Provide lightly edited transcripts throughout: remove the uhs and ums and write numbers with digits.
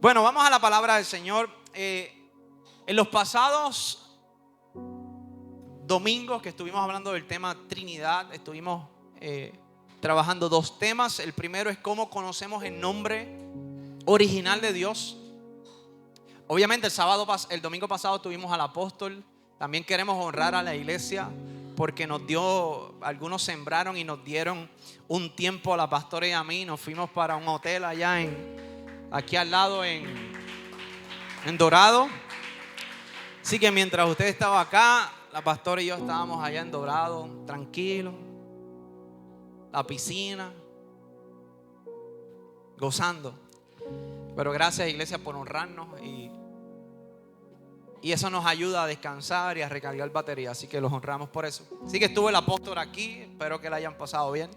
Bueno, vamos a la palabra del Señor. En los pasados domingos que estuvimos hablando del tema Trinidad, estuvimos trabajando dos temas. El primero es cómo conocemos el nombre original de Dios. Obviamente el domingo pasado tuvimos al apóstol. También queremos honrar a la iglesia porque algunos sembraron y nos dieron un tiempo a la pastora y a mí. Nos fuimos para un hotel allá aquí al lado en Dorado. Así que mientras usted estaba acá, la pastora y yo estábamos allá en Dorado, tranquilos, la piscina, gozando. Pero gracias, iglesia, por honrarnos y eso nos ayuda a descansar y a recargar batería. Así que los honramos por eso. Así que estuvo el apóstol aquí, espero que la hayan pasado bien.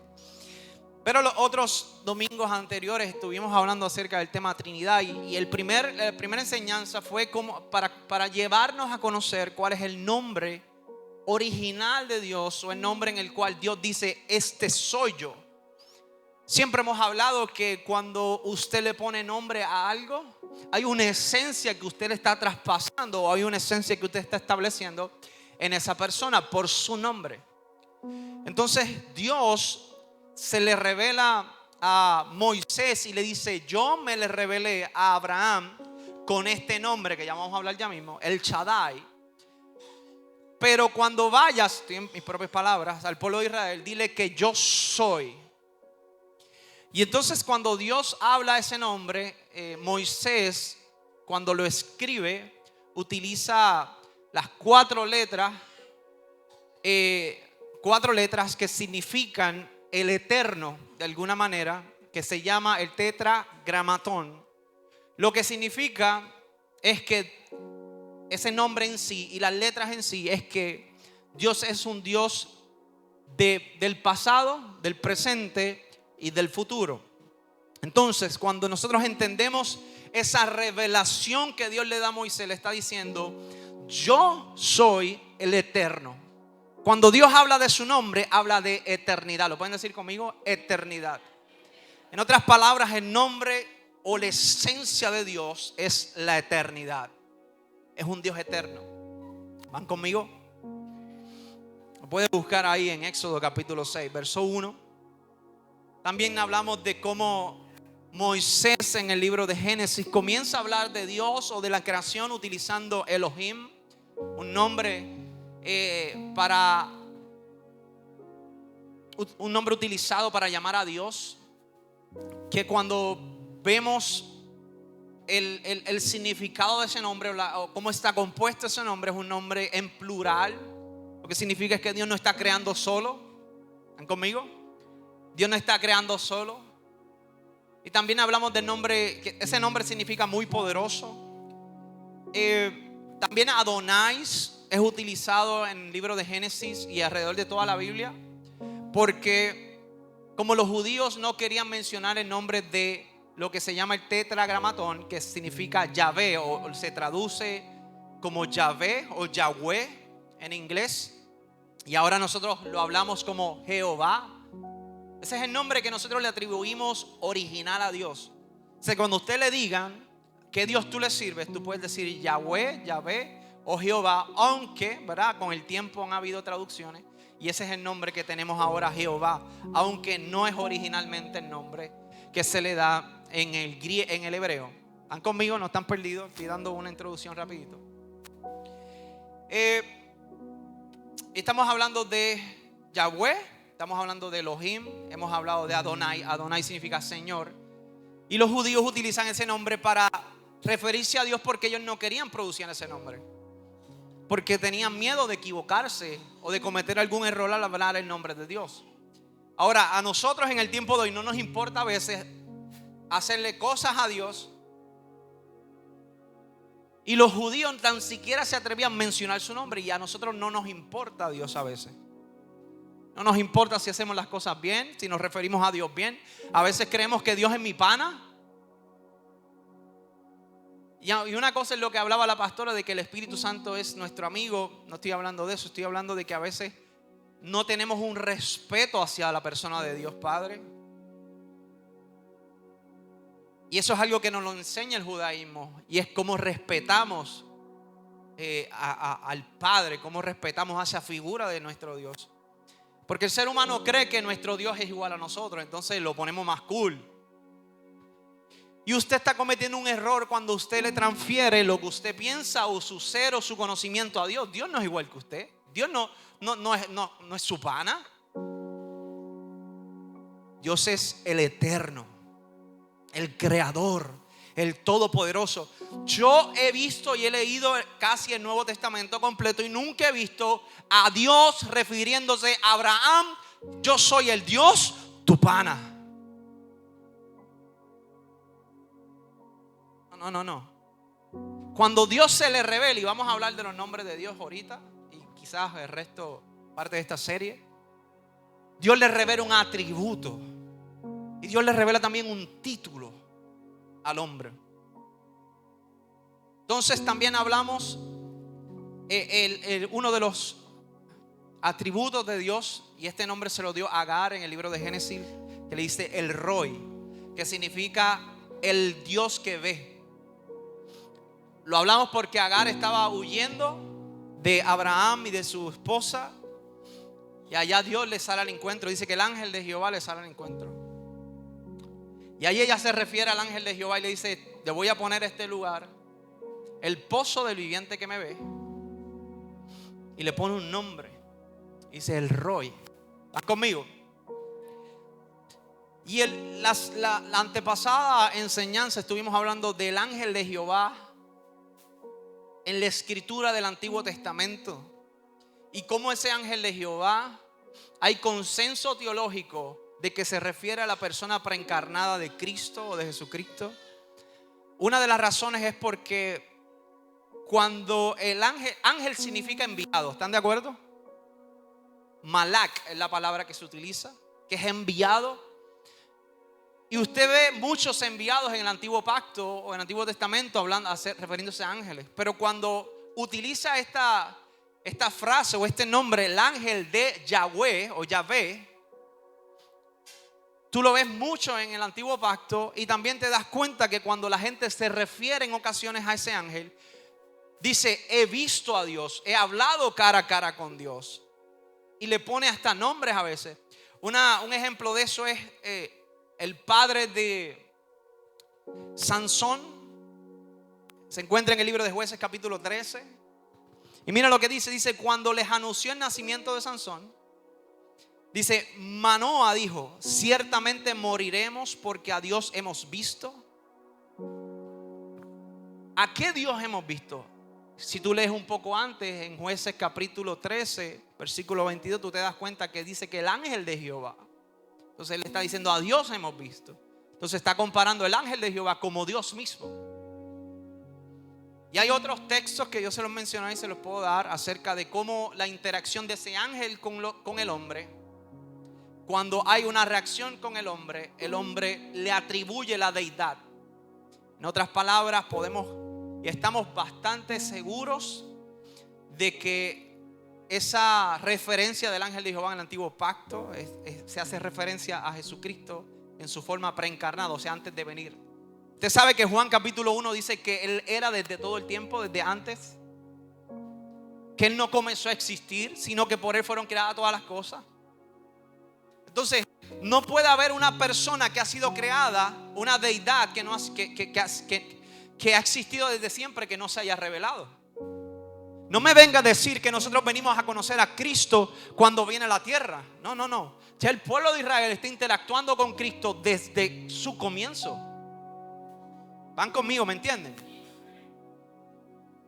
Pero los otros domingos anteriores estuvimos hablando acerca del tema Trinidad y la primera enseñanza fue como para llevarnos a conocer cuál es el nombre original de Dios, o el nombre en el cual Dios dice: este soy yo. Siempre hemos hablado que cuando usted le pone nombre a algo, hay una esencia que usted le está traspasando, o hay una esencia que usted está estableciendo en esa persona por su nombre. Entonces Dios se le revela a Moisés y le dice: yo me le revelé a Abraham con este nombre que ya vamos a hablar ya mismo, el Shaddai. Pero cuando vayas, estoy en mis propias palabras, al pueblo de Israel, dile que yo soy. Y entonces cuando Dios habla ese nombre, Moisés, cuando lo escribe, utiliza las cuatro letras que significan el eterno, de alguna manera, que se llama el tetragramatón. Lo que significa es que ese nombre en sí y las letras en sí es que Dios es un Dios del pasado, del presente y del futuro. Entonces, cuando nosotros entendemos esa revelación que Dios le da a Moisés, le está diciendo: yo soy el eterno. Cuando Dios habla de su nombre, habla de eternidad. ¿Lo pueden decir conmigo? Eternidad. En otras palabras, el nombre o la esencia de Dios es la eternidad. Es un Dios eterno. ¿Van conmigo? Lo pueden buscar ahí en Éxodo capítulo 6, verso 1. También hablamos de cómo Moisés en el libro de Génesis comienza a hablar de Dios o de la creación utilizando Elohim, un nombre utilizado para llamar a Dios, que cuando vemos el significado de ese nombre o cómo está compuesto ese nombre, es un nombre en plural. Lo que significa es que Dios no está creando solo. ¿Están conmigo? Dios no está creando solo. Y también hablamos del nombre, que ese nombre significa muy poderoso. También Adonai es utilizado en el libro de Génesis y alrededor de toda la Biblia, porque como los judíos no querían mencionar el nombre de lo que se llama el tetragramatón, que significa Yahvé, o se traduce como Yahvé o Yahweh en inglés, y ahora nosotros lo hablamos como Jehová. Ese es el nombre que nosotros le atribuimos original a Dios. O sea, cuando usted le digan qué Dios tú le sirves, tú puedes decir Yahweh, Yahvé o Jehová, aunque, ¿verdad?, con el tiempo han habido traducciones y ese es el nombre que tenemos ahora, Jehová, aunque no es originalmente el nombre que se le da en el hebreo. ¿Están conmigo? ¿No están perdidos? Estoy dando una introducción rapidito. Estamos hablando de Yahweh, estamos hablando de Elohim, hemos hablado de Adonai. Adonai significa Señor. Y los judíos utilizan ese nombre para referirse a Dios porque ellos no querían producir ese nombre, porque tenían miedo de equivocarse o de cometer algún error al hablar el nombre de Dios. Ahora, a nosotros en el tiempo de hoy no nos importa a veces hacerle cosas a Dios, y los judíos tan siquiera se atrevían a mencionar su nombre, y a nosotros no nos importa a Dios a veces. No nos importa si hacemos las cosas bien, si nos referimos a Dios bien. A veces creemos que Dios es mi pana. Y una cosa es lo que hablaba la pastora, de que el Espíritu Santo es nuestro amigo. No estoy hablando de eso, estoy hablando de que a veces no tenemos un respeto hacia la persona de Dios Padre. Y eso es algo que nos lo enseña el judaísmo. Y es cómo respetamos al Padre, cómo respetamos a esa figura de nuestro Dios. Porque el ser humano cree que nuestro Dios es igual a nosotros, entonces lo ponemos más cool. Y usted está cometiendo un error cuando usted le transfiere lo que usted piensa o su ser o su conocimiento a Dios. Dios no es igual que usted. Dios no es su pana. Dios es el eterno, el creador, el todopoderoso. Yo he visto y he leído casi el Nuevo Testamento completo y nunca he visto a Dios refiriéndose a Abraham: yo soy el Dios, tu pana. No. Cuando Dios se le revela, y vamos a hablar de los nombres de Dios ahorita, y quizás el resto, parte de esta serie, Dios le revela un atributo. Y Dios le revela también un título al hombre. Entonces también hablamos uno de los atributos de Dios, y este nombre se lo dio Agar en el libro de Génesis, que le dice el Roi, que significa el Dios que ve. Lo hablamos porque Agar estaba huyendo de Abraham y de su esposa, y allá Dios le sale al encuentro. Dice que el ángel de Jehová le sale al encuentro. Y ahí ella se refiere al ángel de Jehová y le dice: le voy a poner a este lugar el pozo del viviente que me ve. Y le pone un nombre. Dice el Roi. ¿Estás conmigo? Y la antepasada enseñanza estuvimos hablando del ángel de Jehová en la escritura del Antiguo Testamento. Y cómo ese ángel de Jehová, hay consenso teológico de que se refiere a la persona preencarnada de Cristo o de Jesucristo. Una de las razones es porque cuando el ángel significa enviado, ¿están de acuerdo? Malak es la palabra que se utiliza, que es enviado. Y usted ve muchos enviados en el Antiguo Pacto o en el Antiguo Testamento refiriéndose a ángeles. Pero cuando utiliza esta frase o este nombre, el ángel de Yahweh o Yahvé, tú lo ves mucho en el Antiguo Pacto. Y también te das cuenta que cuando la gente se refiere en ocasiones a ese ángel, dice: he visto a Dios, he hablado cara a cara con Dios. Y le pone hasta nombres a veces. Un ejemplo de eso es el padre de Sansón. Se encuentra en el libro de Jueces capítulo 13. Y mira lo que dice. Dice: cuando les anunció el nacimiento de Sansón, dice: Manoa dijo: ciertamente moriremos porque a Dios hemos visto. ¿A qué Dios hemos visto? Si tú lees un poco antes, en Jueces capítulo 13, versículo 22, tú te das cuenta que dice que el ángel de Jehová. Entonces él está diciendo: a Dios hemos visto. Entonces está comparando el ángel de Jehová como Dios mismo. Y hay otros textos que yo se los mencioné y se los puedo dar acerca de cómo la interacción de ese ángel con el hombre, cuando hay una reacción con el hombre le atribuye la deidad. En otras palabras, y estamos bastante seguros de que esa referencia del ángel de Jehová en el Antiguo Pacto se hace referencia a Jesucristo en su forma preencarnada, o sea, antes de venir. Usted sabe que Juan capítulo 1 dice que Él era desde todo el tiempo, desde antes, que Él no comenzó a existir, sino que por Él fueron creadas todas las cosas. Entonces, no puede haber una persona que ha sido creada, una deidad que ha existido desde siempre, que no se haya revelado. No me venga a decir que nosotros venimos a conocer a Cristo cuando viene a la tierra. No. Ya el pueblo de Israel está interactuando con Cristo desde su comienzo. ¿Van conmigo? ¿Me entienden?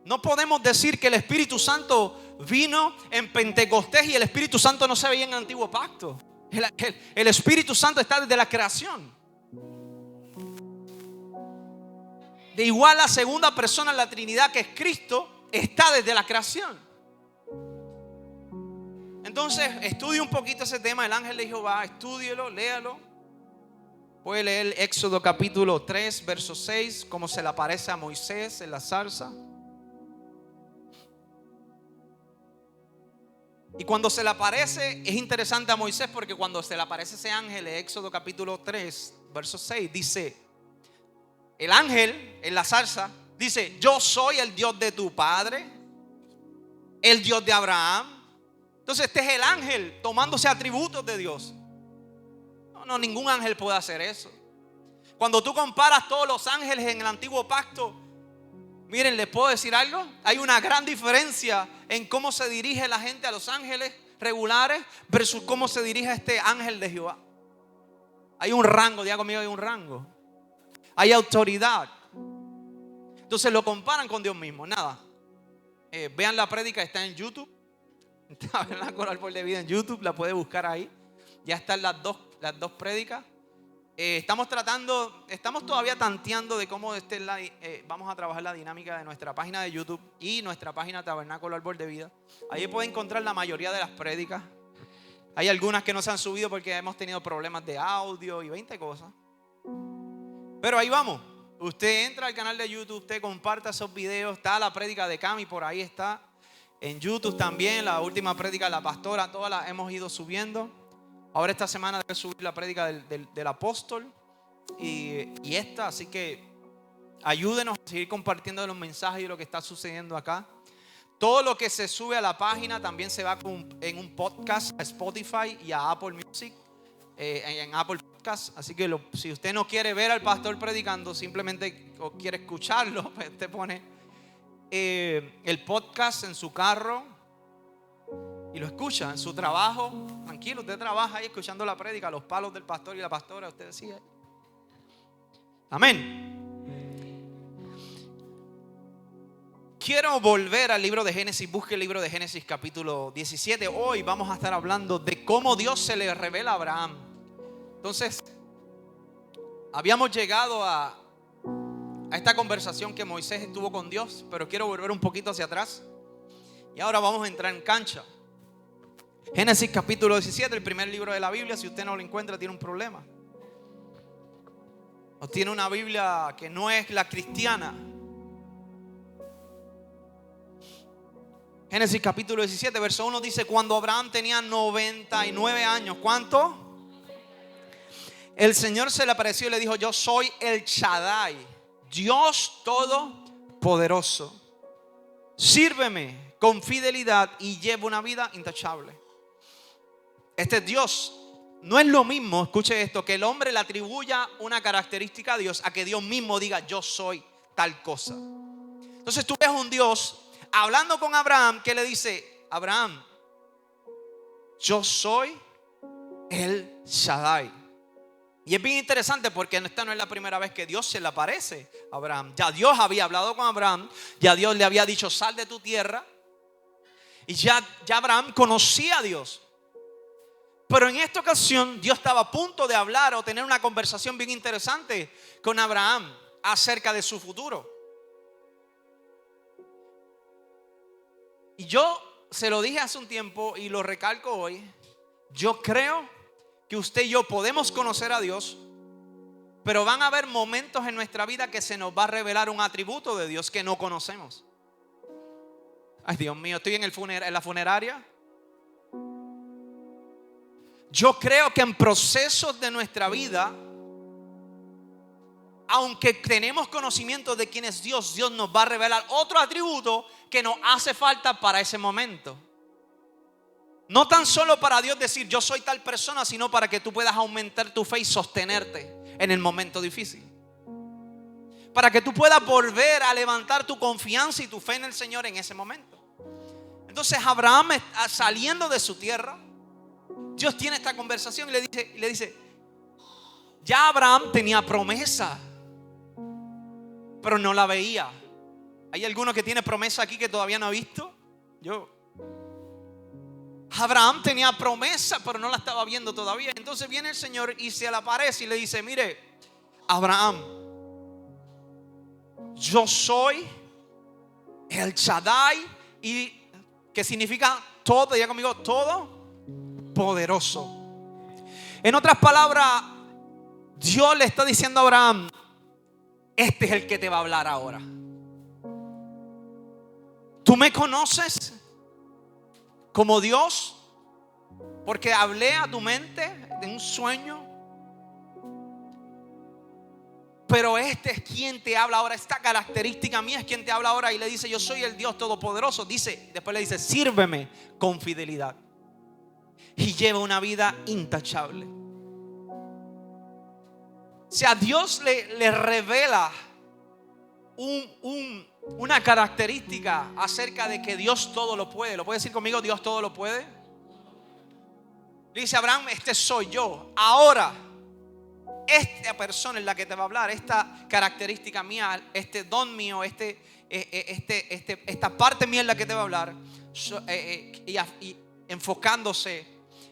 No podemos decir que el Espíritu Santo vino en Pentecostés y el Espíritu Santo no se veía en el Antiguo Pacto. El Espíritu Santo está desde la creación. De igual, la segunda persona en la Trinidad, que es Cristo, está desde la creación. Entonces, estudie un poquito ese tema del ángel de Jehová. Estúdielo, léalo. Puede leer Éxodo capítulo 3, verso 6, cómo se le aparece a Moisés en la zarza. Y cuando se le aparece, es interesante a Moisés, porque cuando se le aparece ese ángel en Éxodo capítulo 3, verso 6, dice: El ángel en la zarza dice: yo soy el Dios de tu padre, el Dios de Abraham. Entonces este es el ángel tomándose atributos de Dios. No, ningún ángel puede hacer eso. Cuando tú comparas todos los ángeles en el antiguo pacto, miren, les puedo decir algo. Hay una gran diferencia en cómo se dirige la gente a los ángeles regulares versus cómo se dirige a este ángel de Jehová. Hay un rango, diga conmigo, hay un rango. Hay autoridad. Entonces lo comparan con Dios mismo. Nada. Vean la prédica, está en YouTube. Tabernáculo Árbol de Vida en YouTube, la puede buscar ahí. Ya están las dos prédicas. Estamos todavía tanteando de cómo vamos a trabajar la dinámica de nuestra página de YouTube y nuestra página Tabernáculo Árbol de Vida. Ahí puede encontrar la mayoría de las prédicas. Hay algunas que no se han subido porque hemos tenido problemas de audio y 20 cosas. Pero ahí vamos. Usted entra al canal de YouTube, usted comparta esos videos. Está la prédica de Cami, por ahí está. En YouTube también, la última prédica de la pastora, todas las hemos ido subiendo. Ahora esta semana debe subir la prédica del apóstol y esta, así que ayúdenos a seguir compartiendo los mensajes y lo que está sucediendo acá. Todo lo que se sube a la página también se va en un podcast a Spotify y a Apple Music, en Apple Podcast. Así que si usted no quiere ver al pastor predicando, simplemente quiere escucharlo, pues usted pone el podcast en su carro y lo escucha en su trabajo. Tranquilo, usted trabaja ahí escuchando la prédica, los palos del pastor y la pastora, usted decide. Amén. Quiero volver al libro de Génesis. Busque el libro de Génesis capítulo 17. Hoy vamos a estar hablando de cómo Dios se le revela a Abraham. Entonces, habíamos llegado a esta conversación que Moisés tuvo con Dios, pero quiero volver un poquito hacia atrás. Y ahora vamos a entrar en cancha. Génesis capítulo 17, el primer libro de la Biblia. Si usted no lo encuentra, tiene un problema. O tiene una Biblia que no es la cristiana. Génesis capítulo 17, verso 1 dice: cuando Abraham tenía 99 años, ¿cuánto? El Señor se le apareció y le dijo: yo soy el Shaddai, Dios Todopoderoso. Sírveme con fidelidad y lleva una vida intachable. Este es Dios. No es lo mismo, escuche esto, que el hombre le atribuya una característica a Dios, a que Dios mismo diga: yo soy tal cosa. Entonces tú ves un Dios hablando con Abraham que le dice: Abraham, yo soy el Shaddai. Y es bien interesante porque esta no es la primera vez que Dios se le aparece a Abraham. Ya Dios había hablado con Abraham, ya Dios le había dicho: sal de tu tierra. Y ya Abraham conocía a Dios. Pero en esta ocasión Dios estaba a punto de hablar o tener una conversación bien interesante con Abraham acerca de su futuro. Y yo se lo dije hace un tiempo y lo recalco hoy. Yo creo que usted y yo podemos conocer a Dios, pero van a haber momentos en nuestra vida que se nos va a revelar un atributo de Dios que no conocemos. Ay, Dios mío, estoy en la funeraria. Yo creo que en procesos de nuestra vida, aunque tenemos conocimiento de quién es Dios, Dios nos va a revelar otro atributo que nos hace falta para ese momento. No tan solo para Dios decir: yo soy tal persona, sino para que tú puedas aumentar tu fe y sostenerte en el momento difícil. Para que tú puedas volver a levantar tu confianza y tu fe en el Señor en ese momento. Entonces Abraham, saliendo de su tierra, Dios tiene esta conversación y le dice: ya Abraham tenía promesa, pero no la veía. ¿Hay alguno que tiene promesa aquí que todavía no ha visto? Abraham tenía promesa, pero no la estaba viendo todavía. Entonces viene el Señor y se le aparece y le dice: mire, Abraham, yo soy el Shaddai, y que significa todo, diga conmigo, todo poderoso. En otras palabras, Dios le está diciendo a Abraham: este es el que te va a hablar ahora. Tú me conoces como Dios porque hablé a tu mente en un sueño, Pero este es quien te habla ahora. Esta característica mía es quien te habla ahora. Y le dice: yo soy el Dios Todopoderoso. Después le dice: sírveme con fidelidad y lleva una vida intachable. O sea, Dios le revela una característica acerca de que Dios todo lo puede. ¿Lo puede decir conmigo? Dios todo lo puede. Le dice a Abraham: este soy yo. Ahora, esta persona es la que te va a hablar. Esta característica mía, este don mío, esta parte mía es la que te va a hablar. Y enfocándose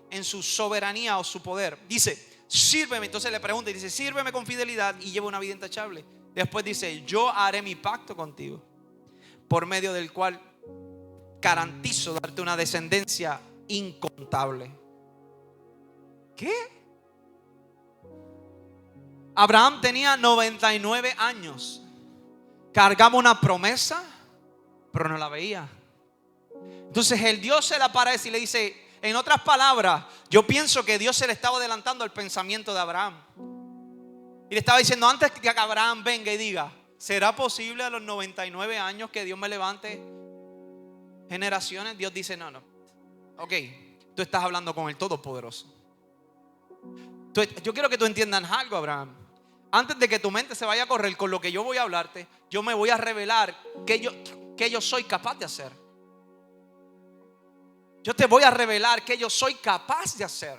en su soberanía o su poder. Dice: sírveme. Entonces le pregunta y dice: sírveme con fidelidad y lleva una vida intachable. Después dice: yo haré mi pacto contigo, por medio del cual garantizo darte una descendencia incontable. ¿Qué? Abraham tenía 99 años. Cargaba una promesa, pero no la veía. Entonces el Dios se le aparece y le dice, en otras palabras, yo pienso que Dios se le estaba adelantando al pensamiento de Abraham. Y le estaba diciendo, antes que Abraham venga y diga: ¿será posible a los 99 años que Dios me levante generaciones? Dios dice: no. Ok, tú estás hablando con el Todopoderoso. Yo quiero que tú entiendas algo, Abraham. Antes de que tu mente se vaya a correr con lo que yo voy a hablarte, yo me voy a revelar que yo soy capaz de hacer. Yo te voy a revelar que yo soy capaz de hacer.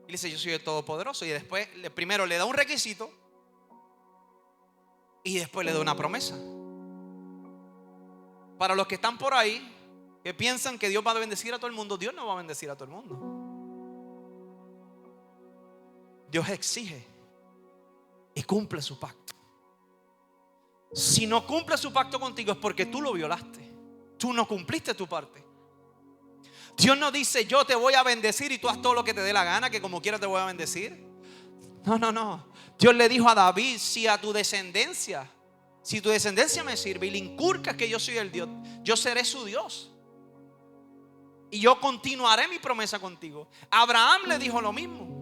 Y dice: yo soy el Todopoderoso. Y después, primero le da un requisito y después le da una promesa. Para los que están por ahí, que piensan que Dios va a bendecir a todo el mundo, Dios no va a bendecir a todo el mundo. Dios exige y cumple su pacto. Si no cumple su pacto contigo es porque tú lo violaste. Tú no cumpliste tu parte. Dios no dice: yo te voy a bendecir y tú haz todo lo que te dé la gana, que como quiera te voy a bendecir. No. Dios le dijo a David: si tu descendencia me sirve y le inculcas que yo soy el Dios, yo seré su Dios. Y yo continuaré mi promesa contigo. Abraham le dijo lo mismo.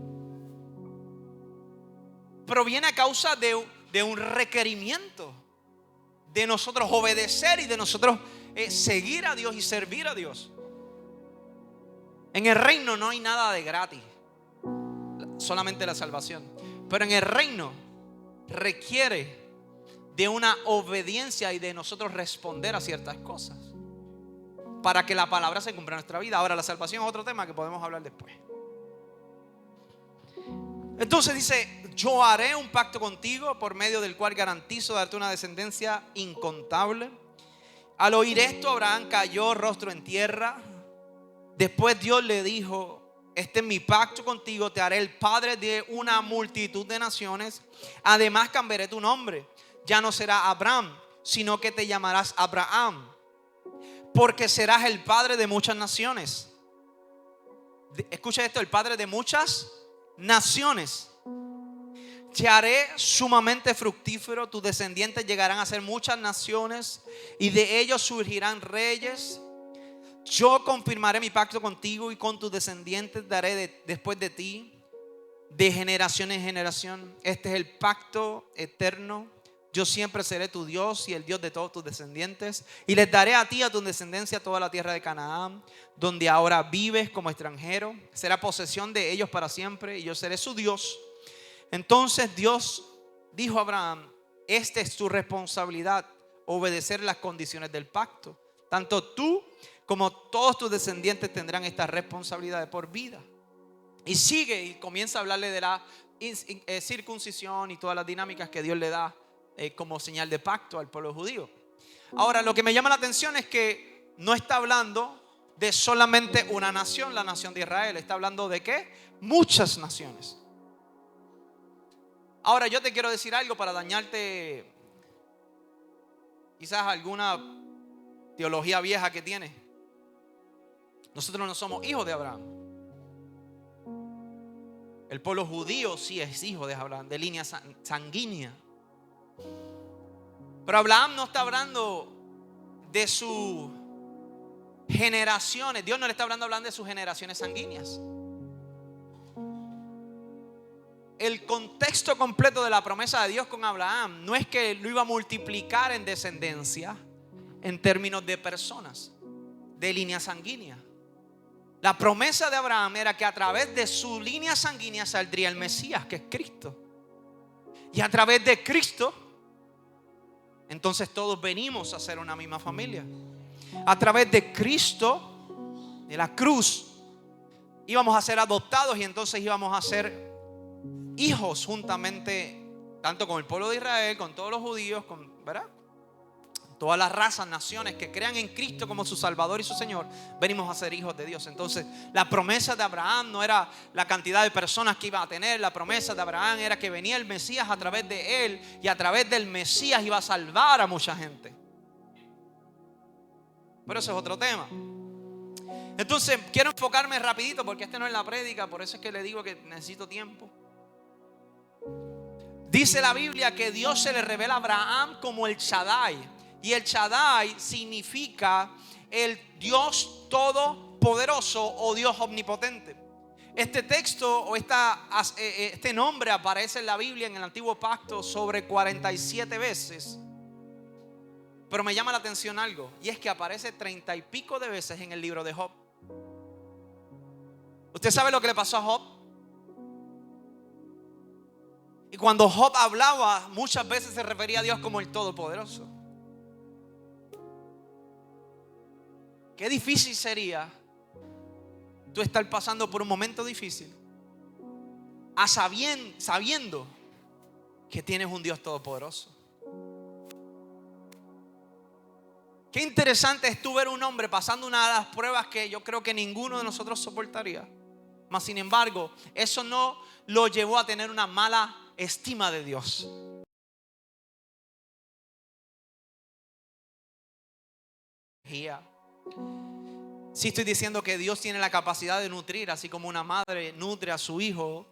Pero viene a causa de un requerimiento de nosotros obedecer y de nosotros seguir a Dios y servir a Dios. En el reino no hay nada de gratis, solamente la salvación. Pero en el reino requiere de una obediencia y de nosotros responder a ciertas cosas para que la palabra se cumpla en nuestra vida. Ahora, la salvación es otro tema que podemos hablar después. Entonces dice: yo haré un pacto contigo por medio del cual garantizo darte una descendencia incontable. Al oír esto, Abraham cayó rostro en tierra. Después Dios le dijo: este es mi pacto contigo, te haré el padre de una multitud de naciones. Además cambiaré tu nombre. Ya no será Abraham, sino que te llamarás Abraham, porque serás el padre de muchas naciones. Escucha esto: el padre de muchas naciones. Te haré sumamente fructífero, tus descendientes llegarán a ser muchas naciones y de ellos surgirán reyes. Yo confirmaré mi pacto contigo y con tus descendientes daré después de ti, de generación en generación. Este es el pacto eterno. Yo siempre seré tu Dios y el Dios de todos tus descendientes. Y les daré a ti y a tu descendencia toda la tierra de Canaán, donde ahora vives como extranjero. Será posesión de ellos para siempre y yo seré su Dios. Entonces Dios dijo a Abraham: esta es tu responsabilidad, obedecer las condiciones del pacto. Tanto tú como todos tus descendientes tendrán esta responsabilidad de por vida. Y sigue y comienza a hablarle de la circuncisión y todas las dinámicas que Dios le da como señal de pacto al pueblo judío. Ahora, lo que me llama la atención es que no está hablando de solamente una nación, la nación de Israel. Está hablando de ¿qué? Muchas naciones. Ahora, yo te quiero decir algo para dañarte quizás alguna teología vieja que tienes. Nosotros no somos hijos de Abraham. El pueblo judío sí es hijo de Abraham, de línea sanguínea. Pero Abraham no está hablando de sus generaciones. Dios no le está hablando de sus generaciones sanguíneas. el contexto completo de la promesa de Dios con Abraham no es que lo iba a multiplicar en descendencia en términos de personas, de línea sanguínea. La promesa de Abraham era que a través de su línea sanguínea saldría el Mesías, que es Cristo. Y a través de Cristo, entonces todos venimos a ser una misma familia. A través de Cristo, de la cruz, íbamos a ser adoptados y entonces íbamos a ser hijos juntamente, tanto con el pueblo de Israel, con todos los judíos, ¿verdad? Todas las razas, naciones que crean en Cristo como su Salvador y su Señor, venimos a ser hijos de Dios. Entonces, la promesa de Abraham no era la cantidad de personas que iba a tener. La promesa de Abraham era que venía el Mesías a través de él, y a través del Mesías iba a salvar a mucha gente. Pero eso es otro tema. Entonces, quiero enfocarme rapidito porque este no es la prédica, por eso es que le digo que necesito tiempo. Dice la Biblia que Dios se le revela a Abraham como el Shaddai. Y el Shaddai significa el Dios todopoderoso o Dios omnipotente. Este texto o este nombre aparece en la Biblia en el Antiguo Pacto sobre 47 veces. Pero me llama la atención algo, y es que aparece 30 y pico de veces en el libro de Job. ¿Usted sabe lo que le pasó a Job? Y cuando Job hablaba, muchas veces se refería a Dios como el Todopoderoso. Qué difícil sería tú estar pasando por un momento difícil sabiendo que tienes un Dios todopoderoso. Qué interesante es tú ver un hombre pasando una de las pruebas que yo creo que ninguno de nosotros soportaría. Mas sin embargo, eso no lo llevó a tener una mala estima de Dios. Sí, estoy diciendo que Dios tiene la capacidad de nutrir, así como una madre nutre a su hijo.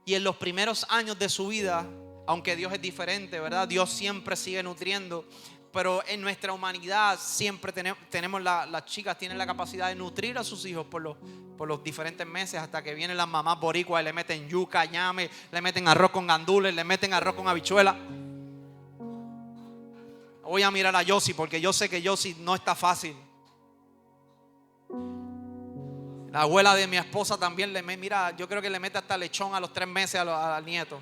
Y en los primeros años de su vida, aunque Dios es diferente, ¿verdad? Dios siempre sigue nutriendo. Pero en nuestra humanidad siempre tenemos las chicas tienen la capacidad de nutrir a sus hijos por los diferentes meses, hasta que vienen las mamás boricuas y le meten yuca, ñame, le meten arroz con gandules, le meten arroz con habichuela. Voy a mirar a Yossi porque yo sé que Yossi no está fácil. La abuela de mi esposa también mira, yo creo que le mete hasta lechón a los 3 meses al nieto.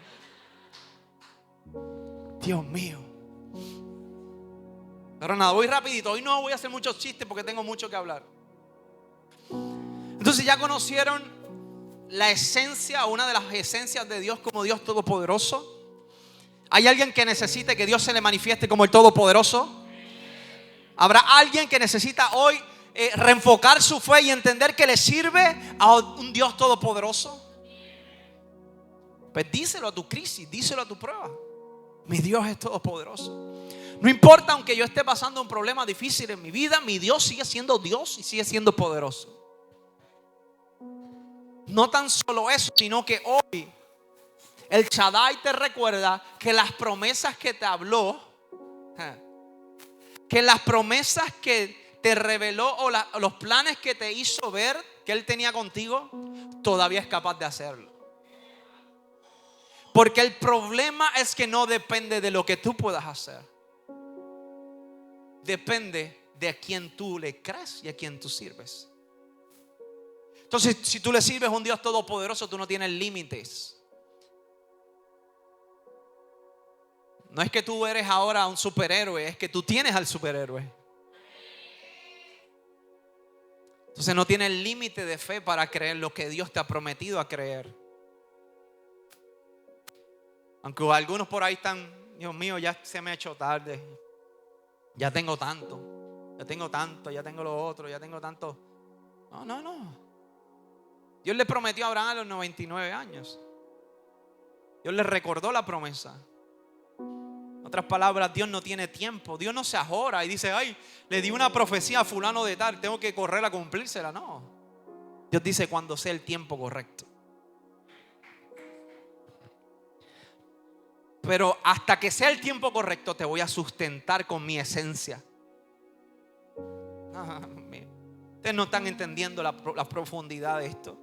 Dios mío. Pero nada, voy rapidito. Hoy no voy a hacer muchos chistes porque tengo mucho que hablar. Entonces ya conocieron la esencia, una de las esencias de Dios como Dios todopoderoso. ¿Hay alguien que necesite que Dios se le manifieste como el todopoderoso? ¿Habrá alguien que necesita hoy reenfocar su fe y entender que le sirve a un Dios todopoderoso? Pues díselo a tu crisis, díselo a tu prueba. Mi Dios es todopoderoso. No importa, aunque yo esté pasando un problema difícil en mi vida, mi Dios sigue siendo Dios y sigue siendo poderoso. No tan solo eso, sino que hoy el Shaddai te recuerda que las promesas que te habló, que las promesas que te reveló o los planes que te hizo ver que Él tenía contigo, todavía es capaz de hacerlo. Porque el problema es que no depende de lo que tú puedas hacer. Depende de a quién tú le crees y a quién tú sirves. Entonces, si tú le sirves a un Dios todopoderoso, tú no tienes límites. No es que tú eres ahora un superhéroe, es que tú tienes al superhéroe. Entonces no tienes límite de fe para creer lo que Dios te ha prometido a creer. Aunque algunos por ahí están, Dios mío, ya se me ha hecho tarde. Ya tengo tanto, ya tengo lo otro, ya tengo tanto. No. Dios le prometió a Abraham a los 99 años. Dios le recordó la promesa. En otras palabras, Dios no tiene tiempo. Dios no se ajora y dice, ay, le di una profecía a fulano de tal, tengo que correr a cumplírsela. No. Dios dice cuando sea el tiempo correcto. Pero hasta que sea el tiempo correcto te voy a sustentar con mi esencia. Ustedes no están entendiendo la profundidad de esto.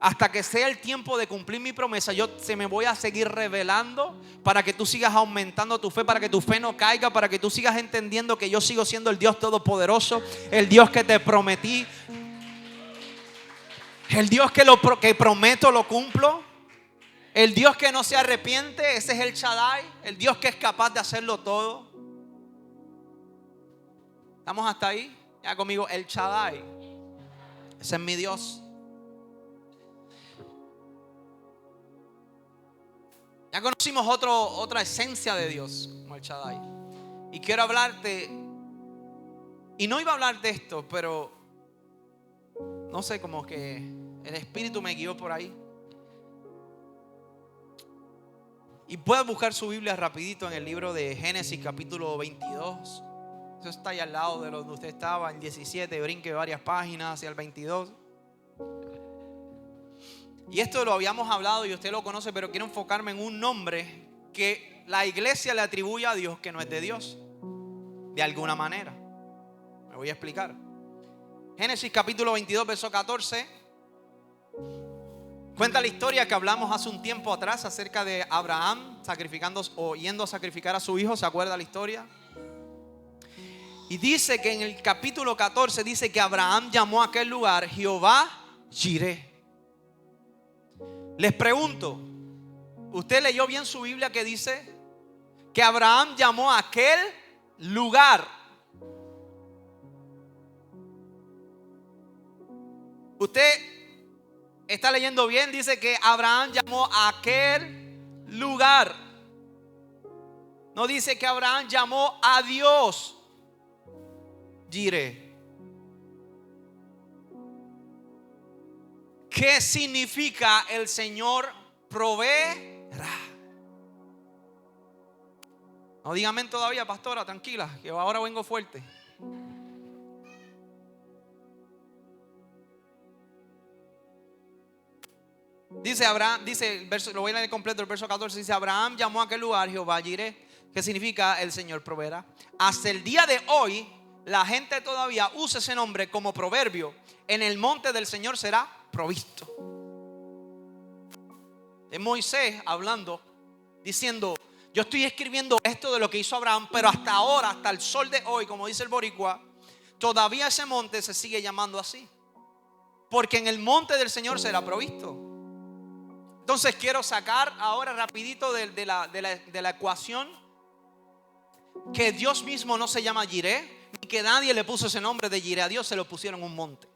hasta que sea el tiempo de cumplir mi promesa, se me voy a seguir revelando para que tú sigas aumentando tu fe, para que tu fe no caiga, para que tú sigas entendiendo que yo sigo siendo el Dios todopoderoso, el Dios que te prometí, el Dios que prometo lo cumplo, el Dios que no se arrepiente. Ese es el Shaddai, el Dios que es capaz de hacerlo todo. ¿Estamos hasta ahí? Ya conmigo, el Shaddai. Ese es mi Dios. Ya conocimos otra esencia de Dios, como el Shaddai. Y quiero hablarte, y no iba a hablar de esto, pero no sé, como que el Espíritu me guió por ahí. Y puedes buscar su Biblia rapidito en el libro de Génesis capítulo 22. Eso está ahí al lado de donde usted estaba, en 17, brinque varias páginas hacia el 22. Y esto lo habíamos hablado y usted lo conoce, pero quiero enfocarme en un nombre que la iglesia le atribuye a Dios que no es de Dios, de alguna manera. Me voy a explicar. Génesis capítulo 22, verso 14. Cuenta la historia que hablamos hace un tiempo atrás acerca de Abraham sacrificando o yendo a sacrificar a su hijo. ¿Se acuerda la historia? Y dice que en el capítulo 14 dice que Abraham llamó a aquel lugar Jehová Jireh. Les pregunto, ¿usted leyó bien su Biblia que dice que Abraham llamó a aquel lugar? ¿Usted está leyendo bien? Dice que Abraham llamó a aquel lugar. No dice que Abraham llamó a Dios Jireh. ¿Qué significa el Señor proveerá? No dígame todavía, pastora, tranquila, que ahora vengo fuerte. Dice Abraham, dice el verso, lo voy a leer completo, el verso 14 dice: Abraham llamó a aquel lugar Jehová Jireh, que significa el Señor proveerá. Hasta el día de hoy, la gente todavía usa ese nombre como proverbio. En el monte del Señor será provisto. Es Moisés hablando, diciendo: yo estoy escribiendo esto de lo que hizo Abraham, pero hasta ahora, hasta el sol de hoy, como dice el boricua, todavía ese monte se sigue llamando así, porque en el monte del Señor será provisto. Entonces quiero sacar ahora rapidito de la ecuación que Dios mismo no se llama Jireh, ni que nadie le puso ese nombre de Jireh. A Dios se lo pusieron un monte.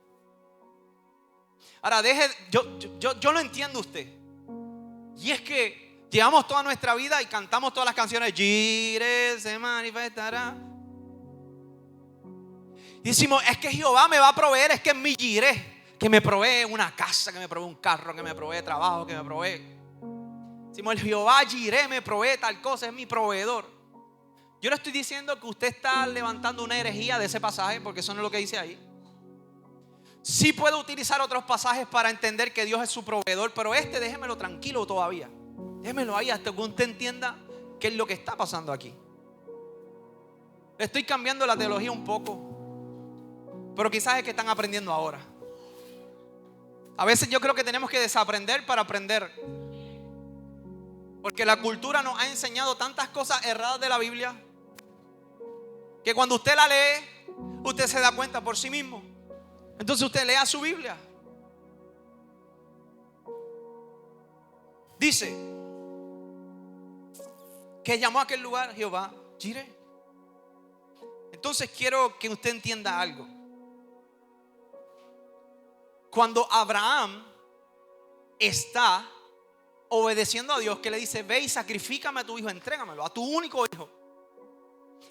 Ahora yo lo entiendo usted. Y es que llevamos toda nuestra vida y cantamos todas las canciones: Jireh se manifestará. Y decimos: es que Jehová me va a proveer, es que es mi Jireh, que me provee una casa, que me provee un carro, que me provee trabajo, que me provee. Decimos: el Jehová Jireh me provee tal cosa, es mi proveedor. Yo no estoy diciendo que usted está levantando una herejía de ese pasaje, porque eso no es lo que dice ahí. Sí puede utilizar otros pasajes para entender que Dios es su proveedor, pero déjemelo tranquilo todavía. Déjemelo ahí hasta que usted entienda qué es lo que está pasando aquí. Estoy cambiando la teología un poco, pero quizás es que están aprendiendo ahora. A veces yo creo que tenemos que desaprender para aprender, porque la cultura nos ha enseñado tantas cosas erradas de la Biblia que cuando usted la lee, usted se da cuenta por sí mismo. Entonces usted lea su Biblia. Dice que llamó a aquel lugar Jehová Jireh. Entonces quiero que usted entienda algo. Cuando Abraham está obedeciendo a Dios, que le dice: ve y sacrifícame a tu hijo, entrégamelo, a tu único hijo.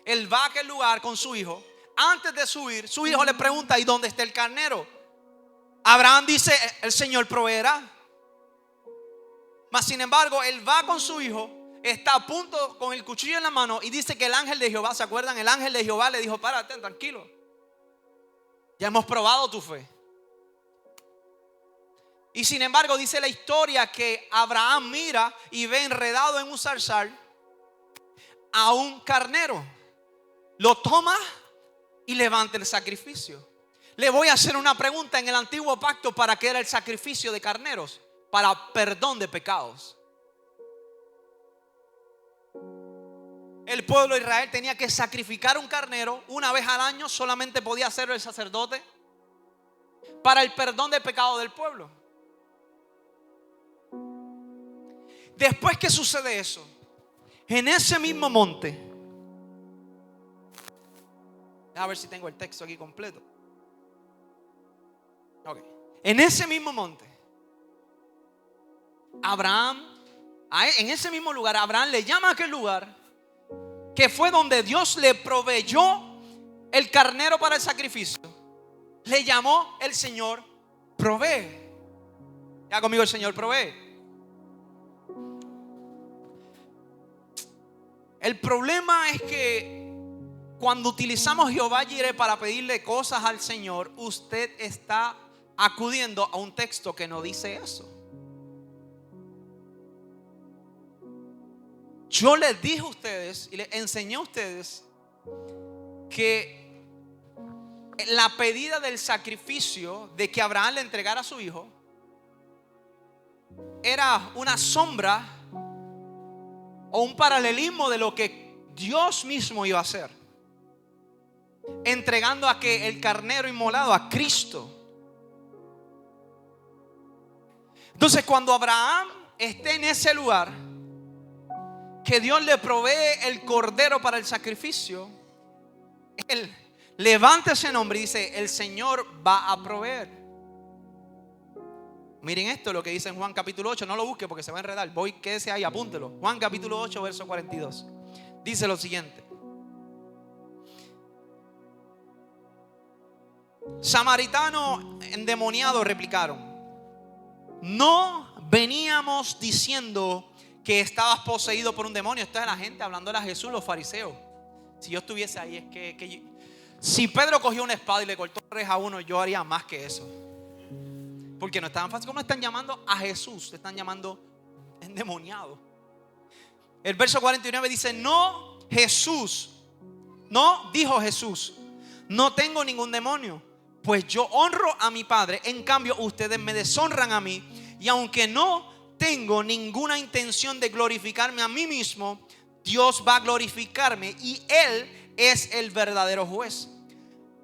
Él va a aquel lugar con su hijo. Antes de subir, su hijo le pregunta: ¿y dónde está el carnero? Abraham dice: el Señor proveerá. Mas sin embargo, él va con su hijo, está a punto con el cuchillo en la mano, y dice que el ángel de Jehová, ¿se acuerdan? El ángel de Jehová le dijo: párate, tranquilo, ya hemos probado tu fe. Y sin embargo dice la historia que Abraham mira y ve enredado en un zarzal a un carnero. Lo toma y levanta el sacrificio. Le voy a hacer una pregunta. En el antiguo pacto, ¿para qué era el sacrificio de carneros? Para perdón de pecados. El pueblo de Israel tenía que sacrificar un carnero una vez al año. Solamente podía hacerlo el sacerdote para el perdón de pecado del pueblo. Después que sucede eso, en ese mismo monte, a ver si tengo el texto aquí completo. Okay. En ese mismo monte, Abraham, en ese mismo lugar, Abraham le llama a aquel lugar que fue donde Dios le proveyó el carnero para el sacrificio. Le llamó el Señor provee. Ya conmigo, el Señor provee. El problema es que cuando utilizamos Jehová Jireh para pedirle cosas al Señor, usted está acudiendo a un texto que no dice eso. Yo les dije a ustedes y les enseñé a ustedes que la pedida del sacrificio de que Abraham le entregara a su hijo era una sombra o un paralelismo de lo que Dios mismo iba a hacer, entregando a que el carnero inmolado, a Cristo. Entonces, cuando Abraham esté en ese lugar, que Dios le provee el cordero para el sacrificio, él levanta ese nombre y dice: el Señor va a proveer. Miren esto, lo que dice en Juan capítulo 8. No lo busque porque se va a enredar. Quédese ahí, apúntelo. Juan capítulo 8, verso 42. Dice lo siguiente: samaritanos endemoniados replicaron: no veníamos diciendo que estabas poseído por un demonio. Esta es la gente hablándole a Jesús, los fariseos. Si yo estuviese ahí, es que si Pedro cogió una espada y le cortó la oreja a uno, yo haría más que eso. Porque no estaban fácil. ¿Cómo están llamando a Jesús? Le están llamando endemoniado. El verso 49 dice: no, Jesús, no, dijo Jesús, no tengo ningún demonio, pues yo honro a mi Padre. En cambio, ustedes me deshonran a mí. Y aunque no tengo ninguna intención de glorificarme a mí mismo, Dios va a glorificarme y Él es el verdadero juez.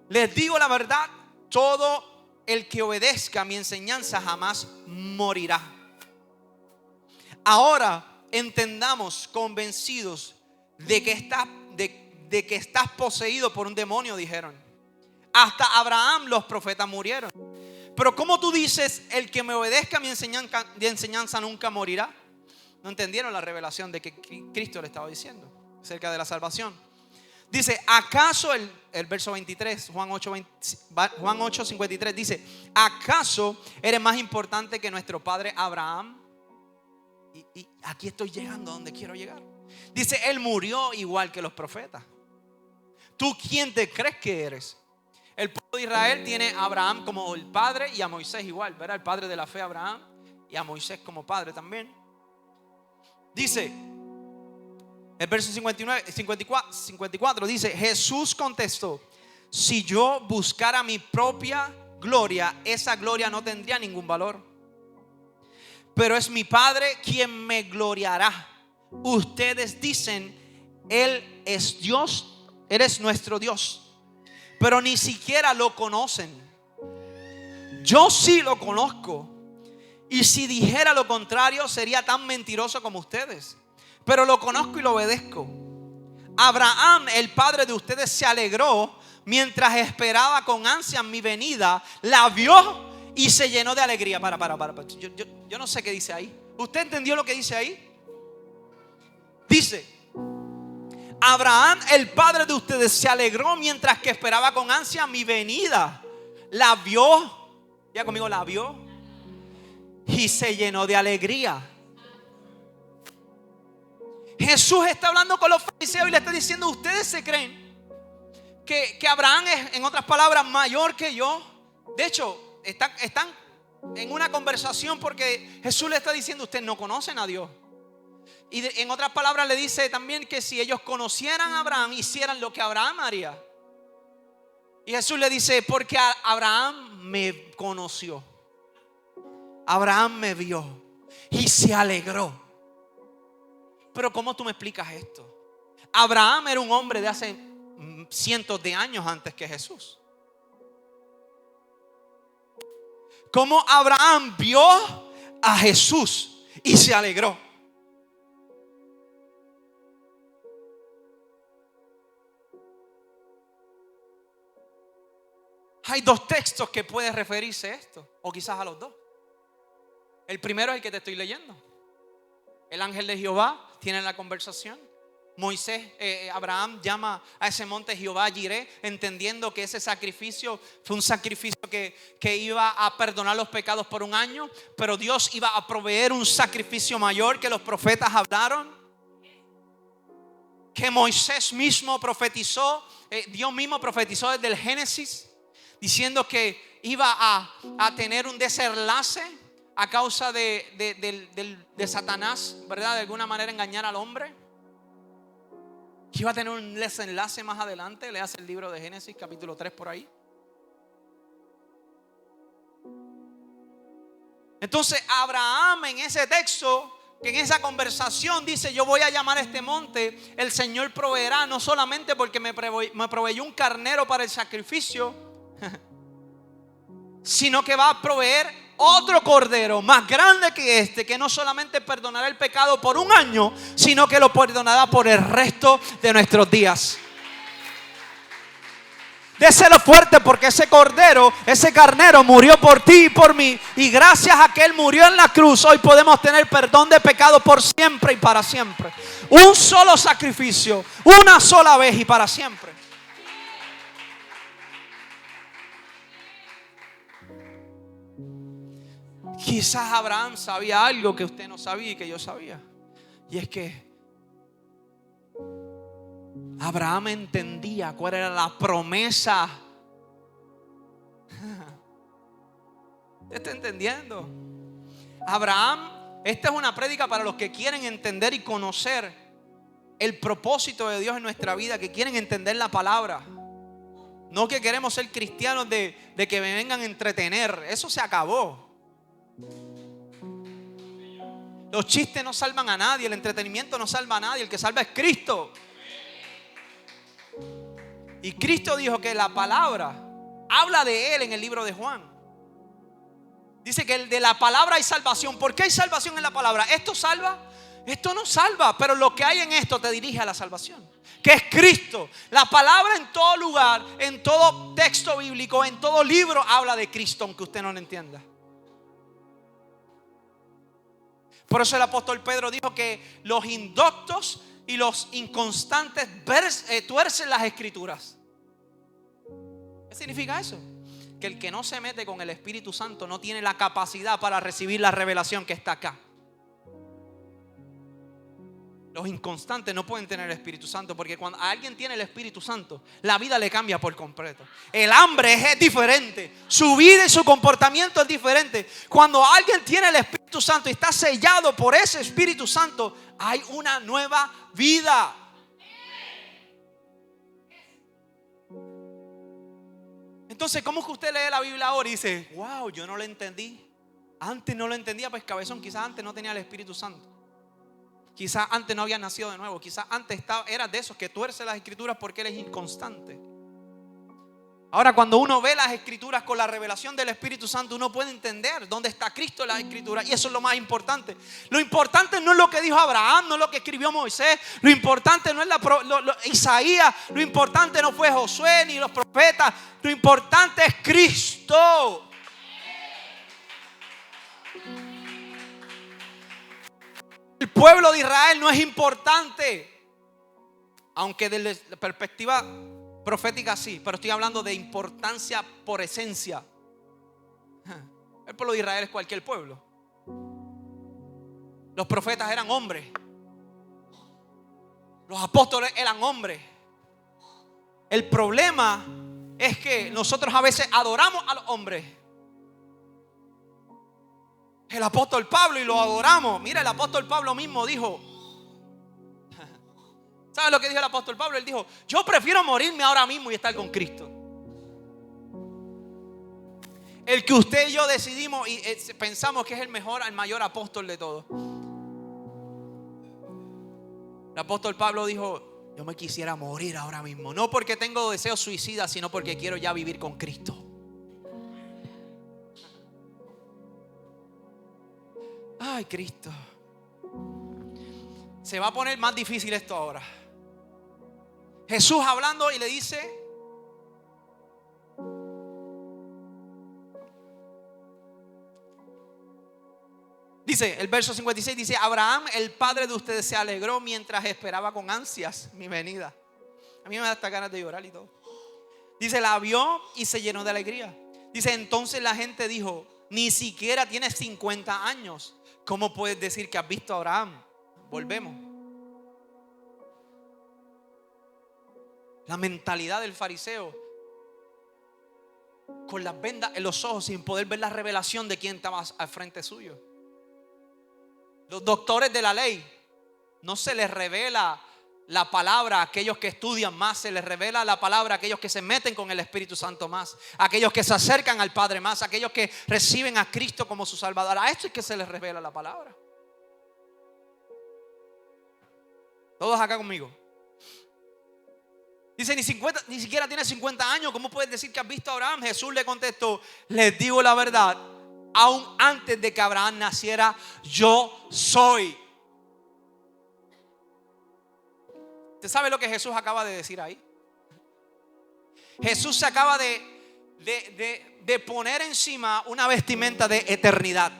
Les digo la verdad, todo el que obedezca a mi enseñanza jamás morirá. Ahora entendamos, convencidos de que estás poseído por un demonio, dijeron. Hasta Abraham, los profetas murieron. Pero ¿cómo tú dices, el que me obedezca a mi enseñanza nunca morirá? No entendieron la revelación de que Cristo le estaba diciendo acerca de la salvación. Dice: ¿acaso el verso 23, Juan 8, 53 dice: ¿acaso eres más importante que nuestro padre Abraham? Y aquí estoy llegando a donde quiero llegar. Dice: él murió igual que los profetas. ¿Tú quién te crees que eres? El pueblo de Israel tiene a Abraham como el padre y a Moisés igual, ¿verdad? El padre de la fe, Abraham, y a Moisés como padre también. Dice el verso 54 dice: Jesús contestó: si yo buscara mi propia gloria, esa gloria no tendría ningún valor. Pero es mi Padre quien me gloriará. Ustedes dicen: Él es Dios, Él es nuestro Dios, pero ni siquiera lo conocen. Yo sí lo conozco, y si dijera lo contrario sería tan mentiroso como ustedes. Pero lo conozco y lo obedezco. Abraham, el padre de ustedes, se alegró mientras esperaba con ansia mi venida. La vio y se llenó de alegría. Yo no sé qué dice ahí. ¿Usted entendió lo que dice ahí? Dice: Abraham, el padre de ustedes, se alegró mientras que esperaba con ansia mi venida. La vio, ya conmigo, la vio y se llenó de alegría. Jesús está hablando con los fariseos y le está diciendo: ustedes se creen que Abraham es, en otras palabras, mayor que yo. De hecho, están en una conversación porque Jesús le está diciendo: ustedes no conocen a Dios. Y en otras palabras le dice también que si ellos conocieran a Abraham, hicieran lo que Abraham haría. Y Jesús le dice, porque Abraham me conoció, Abraham me vio y se alegró. Pero ¿cómo tú me explicas esto? Abraham era un hombre de hace cientos de años antes que Jesús. ¿Cómo Abraham vio a Jesús y se alegró? Hay dos textos que puede referirse a esto, o quizás a los dos. El primero es el que te estoy leyendo. El ángel de Jehová tiene la conversación. Moisés, Abraham llama a ese monte Jehová Jireh, entendiendo que ese sacrificio fue un sacrificio que iba a perdonar los pecados por un año, pero Dios iba a proveer un sacrificio mayor que los profetas hablaron, que Moisés mismo profetizó, Dios mismo profetizó desde el Génesis, diciendo que iba a tener un desenlace a causa de Satanás, ¿verdad? De alguna manera engañar al hombre. Que iba a tener un desenlace más adelante. Leas el libro de Génesis capítulo 3 por ahí. Entonces Abraham en ese texto, en esa conversación dice: yo voy a llamar a este monte, el Señor proveerá, no solamente porque me proveyó un carnero para el sacrificio, sino que va a proveer otro cordero más grande que este, que no solamente perdonará el pecado por un año, sino que lo perdonará por el resto de nuestros días. Déselo fuerte, porque ese cordero, ese carnero murió por ti y por mí, y gracias a que Él murió en la cruz, hoy podemos tener perdón de pecado por siempre y para siempre. Un solo sacrificio, una sola vez y para siempre. Quizás Abraham sabía algo que usted no sabía y que yo sabía. Y es que Abraham entendía cuál era la promesa. ¿Usted está entendiendo? Abraham, esta es una prédica para los que quieren entender y conocer el propósito de Dios en nuestra vida, que quieren entender la palabra. No que queremos ser cristianos de que me vengan a entretener. Eso se acabó. Los chistes no salvan a nadie, el entretenimiento no salva a nadie, el que salva es Cristo. Y Cristo dijo que la palabra habla de Él en el libro de Juan. Dice que de la palabra hay salvación. ¿Por qué hay salvación en la palabra? ¿Esto salva? Esto no salva, pero lo que hay en esto te dirige a la salvación, que es Cristo. La palabra en todo lugar, en todo texto bíblico, en todo libro habla de Cristo, aunque usted no lo entienda. Por eso el apóstol Pedro dijo que los indoctos y los inconstantes tuercen las escrituras. ¿Qué significa eso? Que el que no se mete con el Espíritu Santo no tiene la capacidad para recibir la revelación que está acá. Los inconstantes no pueden tener el Espíritu Santo, porque cuando alguien tiene el Espíritu Santo, la vida le cambia por completo. El hambre es diferente, su vida y su comportamiento es diferente. Cuando alguien tiene el Espíritu Santo y está sellado por ese Espíritu Santo, hay una nueva vida. Entonces, ¿cómo es que usted lee la Biblia ahora y dice: wow, yo no lo entendí? Antes no lo entendía, pues cabezón, quizás antes no tenía el Espíritu Santo. Quizás antes no había nacido de nuevo. Quizás antes era de esos que tuerce las escrituras porque él es inconstante. Ahora, cuando uno ve las escrituras con la revelación del Espíritu Santo, uno puede entender dónde está Cristo en las escrituras. Y eso es lo más importante. Lo importante no es lo que dijo Abraham, no es lo que escribió Moisés. Lo importante no es Isaías. Lo importante no fue Josué ni los profetas. Lo importante es Cristo. El pueblo de Israel no es importante, aunque desde la perspectiva profética sí, pero estoy hablando de importancia por esencia. El pueblo de Israel es cualquier pueblo. Los profetas eran hombres, los apóstoles eran hombres. El problema es que nosotros a veces adoramos a los hombres. El apóstol Pablo, y lo adoramos. Mira, el apóstol Pablo mismo dijo, ¿sabe lo que dijo el apóstol Pablo? Él dijo: yo prefiero morirme ahora mismo y estar con Cristo. El que usted y yo decidimos y pensamos que es el mayor apóstol de todos. El apóstol Pablo dijo: yo me quisiera morir ahora mismo, no porque tengo deseos suicidas, sino porque quiero ya vivir con Cristo. Ay, Cristo. Se va a poner más difícil esto ahora. Jesús hablando y le dice: el verso 56 dice: Abraham, el padre de ustedes, se alegró mientras esperaba con ansias mi venida. A mí me da hasta ganas de llorar y todo. Dice: la vio y se llenó de alegría. Dice: entonces la gente dijo: ni siquiera tienes 50 años. ¿Cómo puedes decir que has visto a Abraham? Volvemos. La mentalidad del fariseo, con las vendas en los ojos, sin poder ver la revelación de quién estaba al frente suyo. Los doctores de la ley, no se les revela la palabra a aquellos que estudian más, se les revela la palabra a aquellos que se meten con el Espíritu Santo más, a aquellos que se acercan al Padre más, a aquellos que reciben a Cristo como su Salvador. A esto es que se les revela la palabra. Todos acá conmigo. Dice: ni siquiera tienes 50 años, ¿cómo puedes decir que has visto a Abraham? Jesús le contestó: les digo la verdad, aún antes de que Abraham naciera, yo soy. ¿Usted sabe lo que Jesús acaba de decir ahí? Jesús se acaba de poner encima una vestimenta de eternidad.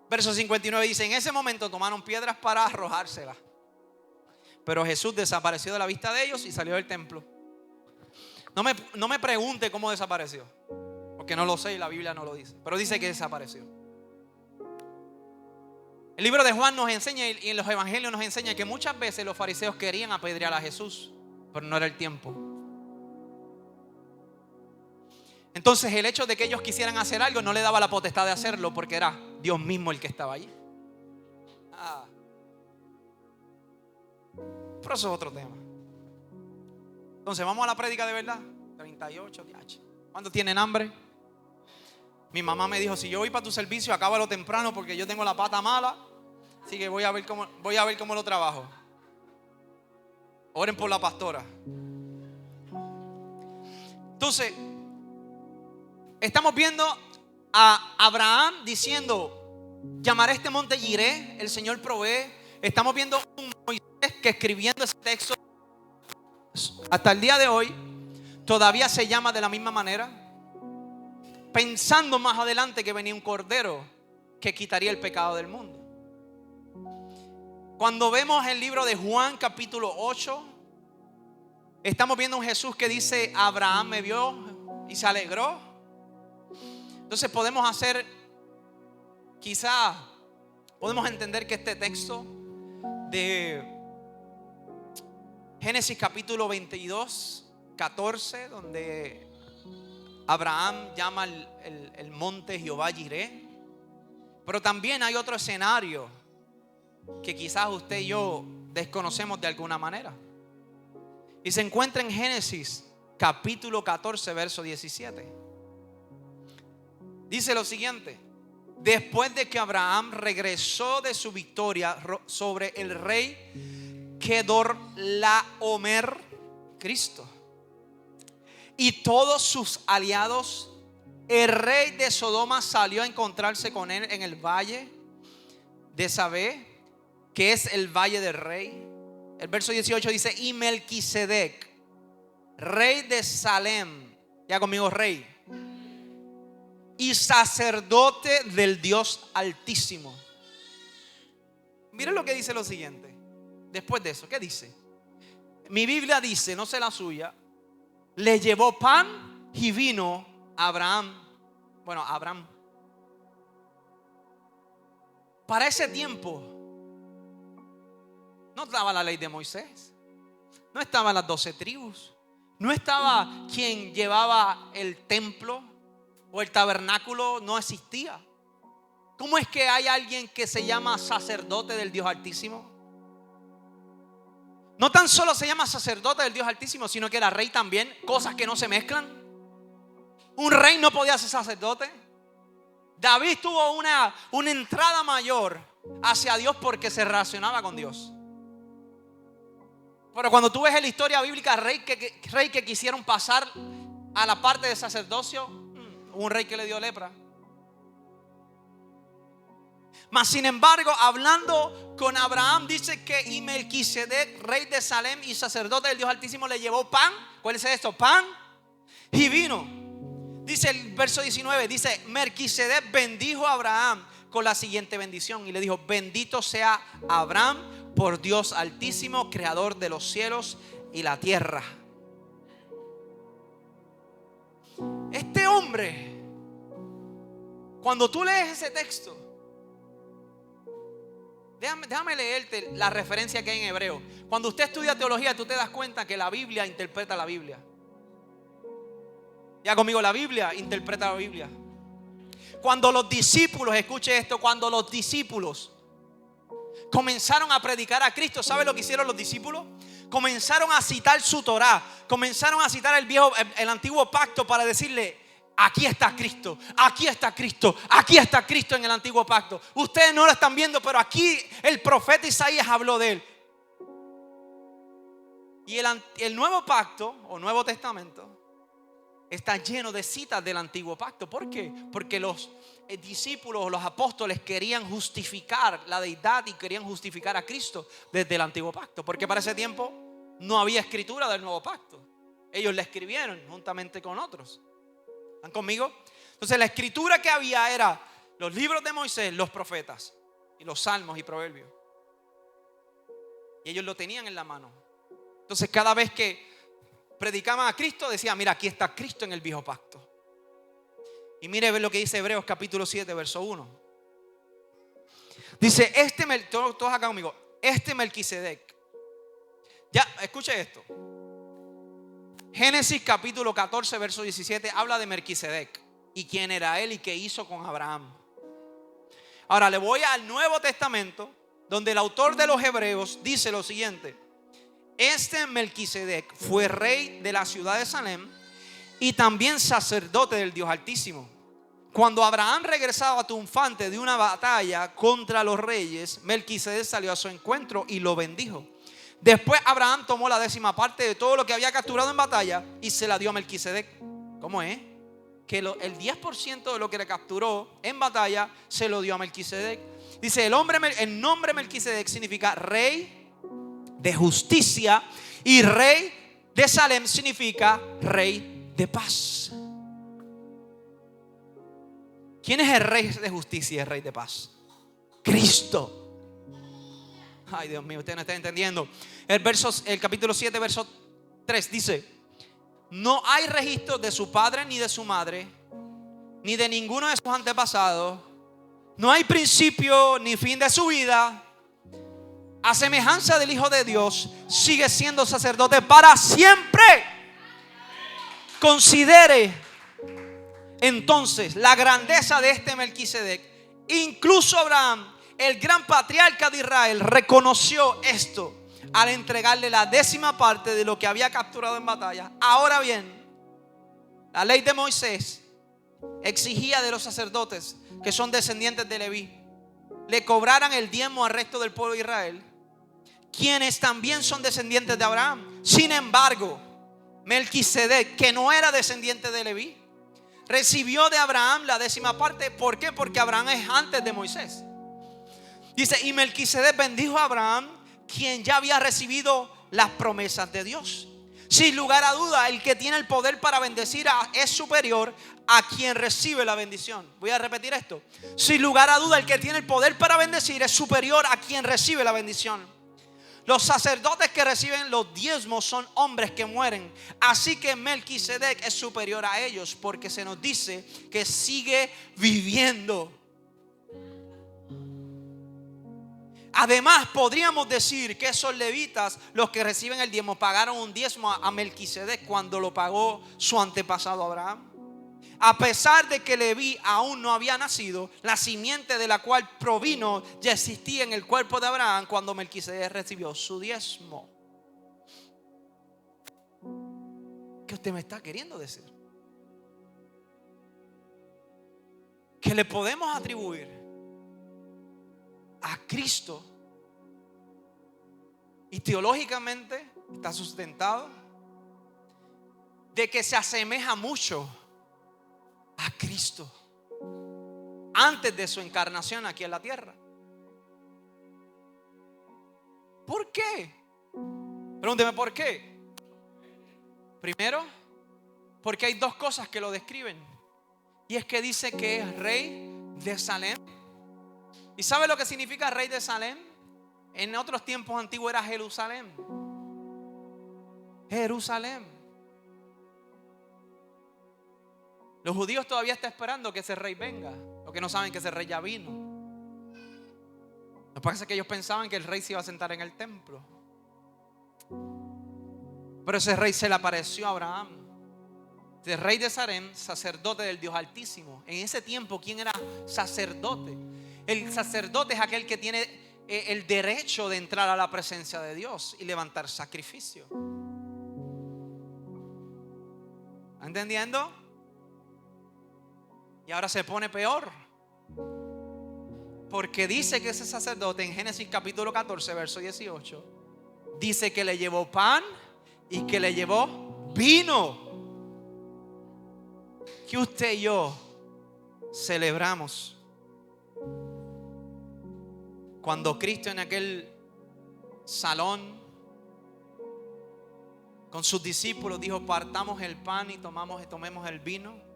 Verso 59 dice: en ese momento tomaron piedras para arrojárselas, pero Jesús desapareció de la vista de ellos y salió del templo. No me pregunte cómo desapareció, porque no lo sé y la Biblia no lo dice, pero dice que desapareció. El libro de Juan nos enseña, y en los evangelios nos enseña, que muchas veces los fariseos querían apedrear a Jesús, pero no era el tiempo. Entonces el hecho de que ellos quisieran hacer algo no le daba la potestad de hacerlo, porque era Dios mismo el que estaba allí. Pero eso es otro tema. Entonces vamos a la prédica de verdad. 38, ¿cuántos tienen hambre? Mi mamá me dijo: si yo voy para tu servicio, acábalo temprano, porque yo tengo la pata mala. Así que voy a ver cómo lo trabajo. Oren por la pastora. Entonces, estamos viendo a Abraham diciendo: llamaré este monte Yireh, el Señor provee. Estamos viendo un Moisés que, escribiendo ese texto, hasta el día de hoy todavía se llama de la misma manera, pensando más adelante que venía un cordero que quitaría el pecado del mundo. Cuando vemos el libro de Juan capítulo 8, estamos viendo un Jesús que dice: Abraham me vio y se alegró. Entonces podemos podemos entender que este texto de Génesis capítulo 22, 14, donde Abraham llama el monte Jehová Yireh. Pero también hay otro escenario que quizás usted y yo desconocemos de alguna manera, y se encuentra en Génesis capítulo 14, verso 17. Dice lo siguiente: después de que Abraham regresó de su victoria sobre el rey Kedorlaomer, Cristo, y todos sus aliados, el rey de Sodoma salió a encontrarse con él en el valle de Sabé, que es el valle del rey. El verso 18 dice: y Melquisedec, rey de Salem, ya conmigo, rey y sacerdote del Dios Altísimo. Miren lo que dice lo siguiente. Después de eso, ¿qué dice? Mi Biblia dice, no sé la suya: le llevó pan y vino a Abraham. Bueno, Abraham. Para ese tiempo no estaba la ley de Moisés, no estaban las 12 tribus, no estaba quien llevaba el templo o el tabernáculo, no existía. ¿Cómo es que hay alguien que se llama sacerdote del Dios Altísimo? No tan solo se llama sacerdote del Dios Altísimo, sino que era rey también, cosas que no se mezclan. Un rey no podía ser sacerdote. David tuvo una entrada mayor hacia Dios porque se relacionaba con Dios. Pero cuando tú ves en la historia bíblica rey que quisieron pasar a la parte de sacerdocio, un rey que le dio lepra. Mas sin embargo, hablando con Abraham, dice que y Melquisedec, rey de Salem y sacerdote del Dios Altísimo, le llevó pan. ¿Cuál es esto? Pan y vino. Dice el verso 19, dice: Melquisedec bendijo a Abraham con la siguiente bendición y le dijo: bendito sea Abraham por Dios Altísimo, creador de los cielos y la tierra. Este hombre, cuando tú lees ese texto, déjame leerte la referencia que hay en hebreo. Cuando usted estudia teología, tú te das cuenta que la Biblia interpreta la Biblia. Ya conmigo, la Biblia interpreta la Biblia. Cuando los discípulos, escuche esto, cuando los discípulos comenzaron a predicar a Cristo, ¿sabe lo que hicieron los discípulos? Comenzaron a citar su Torá, comenzaron a citar el antiguo pacto para decirle: aquí está Cristo, aquí está Cristo, aquí está Cristo en el antiguo pacto. Ustedes no lo están viendo, pero aquí el profeta Isaías habló de él. Y el nuevo pacto o Nuevo Testamento está lleno de citas del antiguo pacto. ¿Por qué? Porque los discípulos o los apóstoles querían justificar la deidad y querían justificar a Cristo desde el antiguo pacto. Porque para ese tiempo no había escritura del nuevo pacto. Ellos la escribieron juntamente con otros. ¿Están conmigo? Entonces la escritura que había era los libros de Moisés, los profetas y los salmos y proverbios. Y ellos lo tenían en la mano. Entonces cada vez que predicaban a Cristo, decían: mira, aquí está Cristo en el viejo pacto. Y mire lo que dice Hebreos capítulo 7 verso 1. Dice: todos acá conmigo, este Melquisedec. Ya, escuche esto. Génesis capítulo 14 verso 17 habla de Melquisedec y quién era él y qué hizo con Abraham. Ahora le voy al Nuevo Testamento, donde el autor de los Hebreos dice lo siguiente: este Melquisedec fue rey de la ciudad de Salem y también sacerdote del Dios Altísimo. Cuando Abraham regresaba triunfante de una batalla contra los reyes, Melquisedec salió a su encuentro y lo bendijo. Después Abraham tomó la 10ª de todo lo que había capturado en batalla y se la dio a Melquisedec. ¿Cómo es? Que el 10% de lo que le capturó en batalla se lo dio a Melquisedec. Dice: el nombre Melquisedec significa rey de justicia, y rey de Salem significa rey de paz. ¿Quién es el rey de justicia y el rey de paz? Cristo. Ay, Dios mío, usted no está entendiendo. El capítulo 7 verso 3 dice: no hay registro de su padre ni de su madre, ni de ninguno de sus antepasados. No hay principio ni fin de su vida. A semejanza del Hijo de Dios, sigue siendo sacerdote para siempre. Considere entonces la grandeza de este Melquisedec. Incluso Abraham, el gran patriarca de Israel, reconoció esto al entregarle la 10ª de lo que había capturado en batalla. Ahora bien, la ley de Moisés exigía de los sacerdotes que son descendientes de Leví le cobraran el diezmo al resto del pueblo de Israel, quienes también son descendientes de Abraham. Sin embargo, Melquisedec, que no era descendiente de Leví, recibió de Abraham la 10ª. ¿Por qué? Porque Abraham es antes de Moisés. Dice: y Melquisedec bendijo a Abraham, quien ya había recibido las promesas de Dios. Sin lugar a duda, el que tiene el poder para bendecir es superior a quien recibe la bendición. Voy a repetir esto. Sin lugar a duda, el que tiene el poder para bendecir es superior a quien recibe la bendición. Los sacerdotes que reciben los diezmos son hombres que mueren. Así que Melquisedec es superior a ellos, porque se nos dice que sigue viviendo. Además, podríamos decir que esos levitas, los que reciben el diezmo, pagaron un diezmo a Melquisedec cuando lo pagó su antepasado Abraham. A pesar de que Leví aún no había nacido, la simiente de la cual provino ya existía en el cuerpo de Abraham cuando Melquisedec recibió su diezmo. ¿Qué usted me está queriendo decir? que le podemos atribuir a Cristo, y teológicamente está sustentado, de que se asemeja mucho a Cristo antes de su encarnación aquí en la tierra. ¿Por qué? Pregúnteme por qué. Primero, porque hay dos cosas que lo describen. Y es que dice que es rey de Salem. ¿Y sabe lo que significa rey de Salem? En otros tiempos antiguos era Jerusalén. Jerusalén. Los judíos todavía están esperando que ese rey venga. Lo que no saben que ese rey ya vino. Lo que pasa es que ellos pensaban que el rey se iba a sentar en el templo. Pero ese rey se le apareció a Abraham. El rey de Salem, sacerdote del Dios Altísimo. En ese tiempo, ¿quién era sacerdote? El sacerdote es aquel que tiene el derecho de entrar a la presencia de Dios y levantar sacrificio. ¿Está entendiendo? Y ahora se pone peor, porque dice que ese sacerdote en Génesis capítulo 14 verso 18 dice que le llevó pan y que le llevó vino, que usted y yo celebramos cuando Cristo en aquel salón con sus discípulos dijo: partamos el pan y tomemos el vino.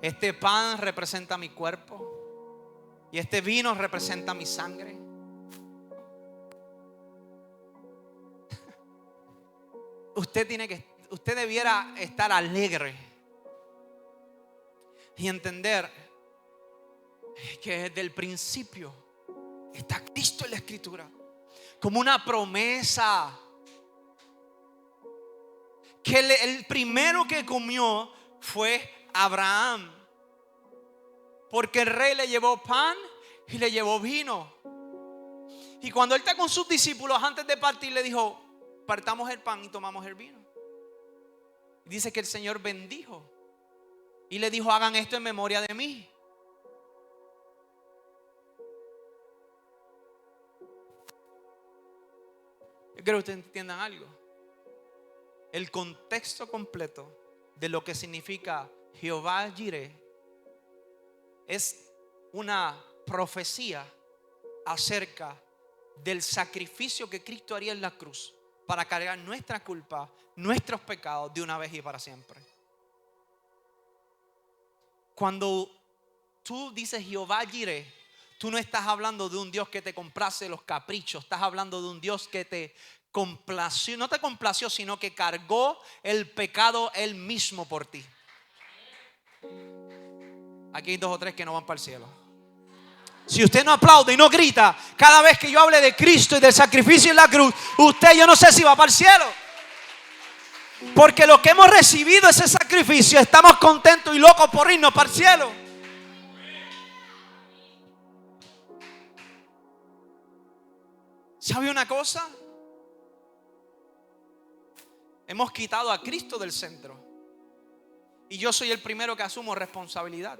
Este pan representa mi cuerpo y este vino representa mi sangre. Usted debiera estar alegre y entender que desde el principio está Cristo en la Escritura como una promesa. Que el primero que comió fue Abraham, porque el rey le llevó pan y le llevó vino. Y cuando él está con sus discípulos antes de partir, le dijo: partamos el pan y tomamos el vino. Y dice que el Señor bendijo y le dijo: hagan esto en memoria de mí. Yo quiero que ustedes entiendan algo. El contexto completo de lo que significa Jehová Jireh es una profecía acerca del sacrificio que Cristo haría en la cruz para cargar nuestra culpa, nuestros pecados de una vez y para siempre. Cuando tú dices Jehová Jireh, tú no estás hablando de un Dios que te complace los caprichos. Estás hablando de un Dios que te complació, no te complació, sino que cargó el pecado él mismo por ti. Aquí hay 2 o 3 que no van para el cielo. Si usted no aplaude y no grita cada vez que yo hable de Cristo y del sacrificio en la cruz, usted, yo no sé si va para el cielo. Porque lo que hemos recibido ese sacrificio, estamos contentos y locos por irnos para el cielo. ¿Sabe una cosa? Hemos quitado a Cristo del centro. Y yo soy el primero que asumo responsabilidad.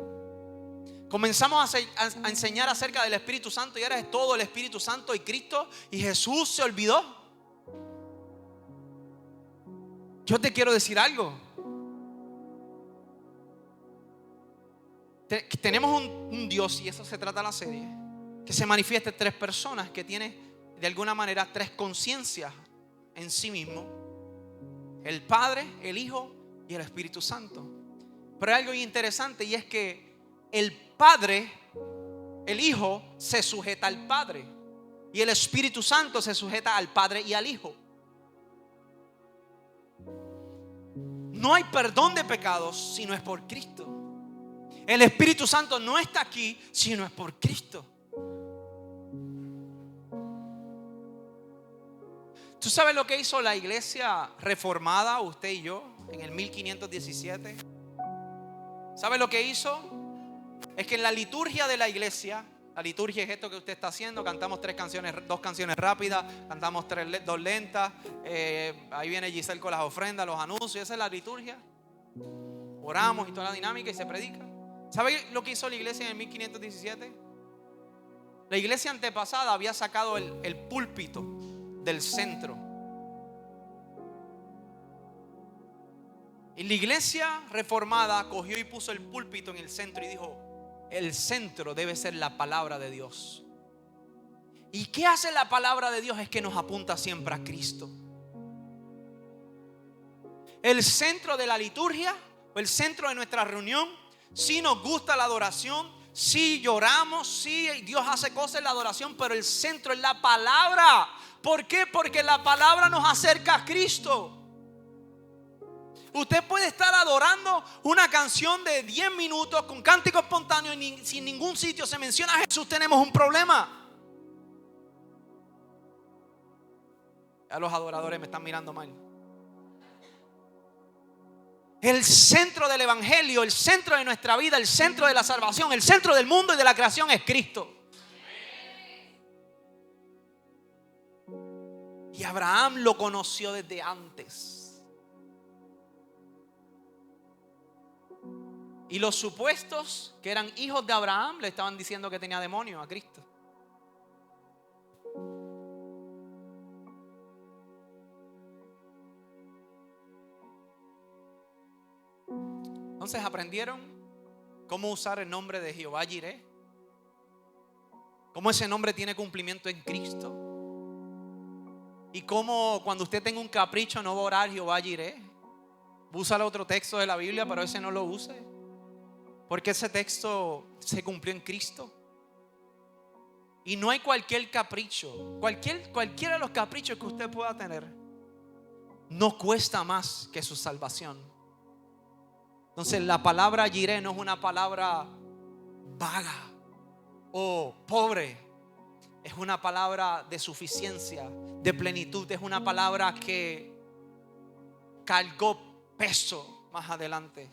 Comenzamos a enseñar acerca del Espíritu Santo y ahora es todo el Espíritu Santo y Cristo, y Jesús se olvidó. Yo te quiero decir algo. Tenemos un Dios, y eso se trata la serie, que se manifiesta en 3 personas, que tiene de alguna manera 3 conciencias en sí mismo: el Padre, el Hijo y el Espíritu Santo. Pero hay algo interesante, y es que el Padre, el Hijo se sujeta al Padre, y el Espíritu Santo se sujeta al Padre y al Hijo. No hay perdón de pecados si no es por Cristo. El Espíritu Santo no está aquí si no es por Cristo. ¿Tú sabes lo que hizo la iglesia reformada, usted y yo, en el 1517? ¿Sabe lo que hizo? Es que en la liturgia de la iglesia, la liturgia es esto que usted está haciendo: cantamos 2 canciones rápidas, cantamos 2 lentas, ahí viene Giselle con las ofrendas, los anuncios, esa es la liturgia. Oramos y toda la dinámica y se predica. ¿Sabe lo que hizo la iglesia en el 1517? La iglesia antepasada había sacado el púlpito del centro. Y la iglesia reformada cogió y puso el púlpito en el centro y dijo: el centro debe ser la palabra de Dios. ¿Y qué hace la palabra de Dios? Es que nos apunta siempre a Cristo. El centro de la liturgia, el centro de nuestra reunión, si nos gusta la adoración, si lloramos, si Dios hace cosas en la adoración, pero el centro es la palabra. ¿Por qué? Porque la palabra nos acerca a Cristo. Usted puede estar adorando una canción de 10 minutos con cántico espontáneo y sin ningún sitio se menciona a Jesús. Tenemos un problema. Ya los adoradores me están mirando mal. El centro del evangelio, el centro de nuestra vida, el centro de la salvación, el centro del mundo y de la creación es Cristo. Y Abraham lo conoció desde antes. Y los supuestos que eran hijos de Abraham le estaban diciendo que tenía demonios a Cristo. Entonces aprendieron cómo usar el nombre de Jehová Jireh, cómo ese nombre tiene cumplimiento en Cristo, y cómo cuando usted tenga un capricho no va a orar Jehová Jireh. Usa otro texto de la Biblia, pero ese no lo use, porque ese texto se cumplió en Cristo. Y no hay cualquier capricho, cualquiera de los caprichos que usted pueda tener no cuesta más que su salvación. Entonces la palabra Jireh no es una palabra vaga o pobre. Es una palabra de suficiencia, de plenitud. Es una palabra que cargó peso más adelante.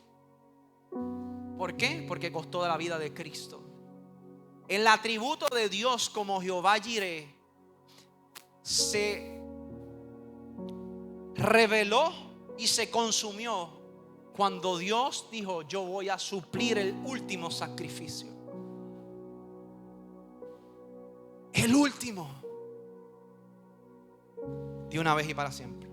¿Por qué? Porque costó la vida de Cristo. El atributo de Dios como Jehová Jireh se reveló y se consumió cuando Dios dijo: yo voy a suplir el último sacrificio. El último. De una vez y para siempre.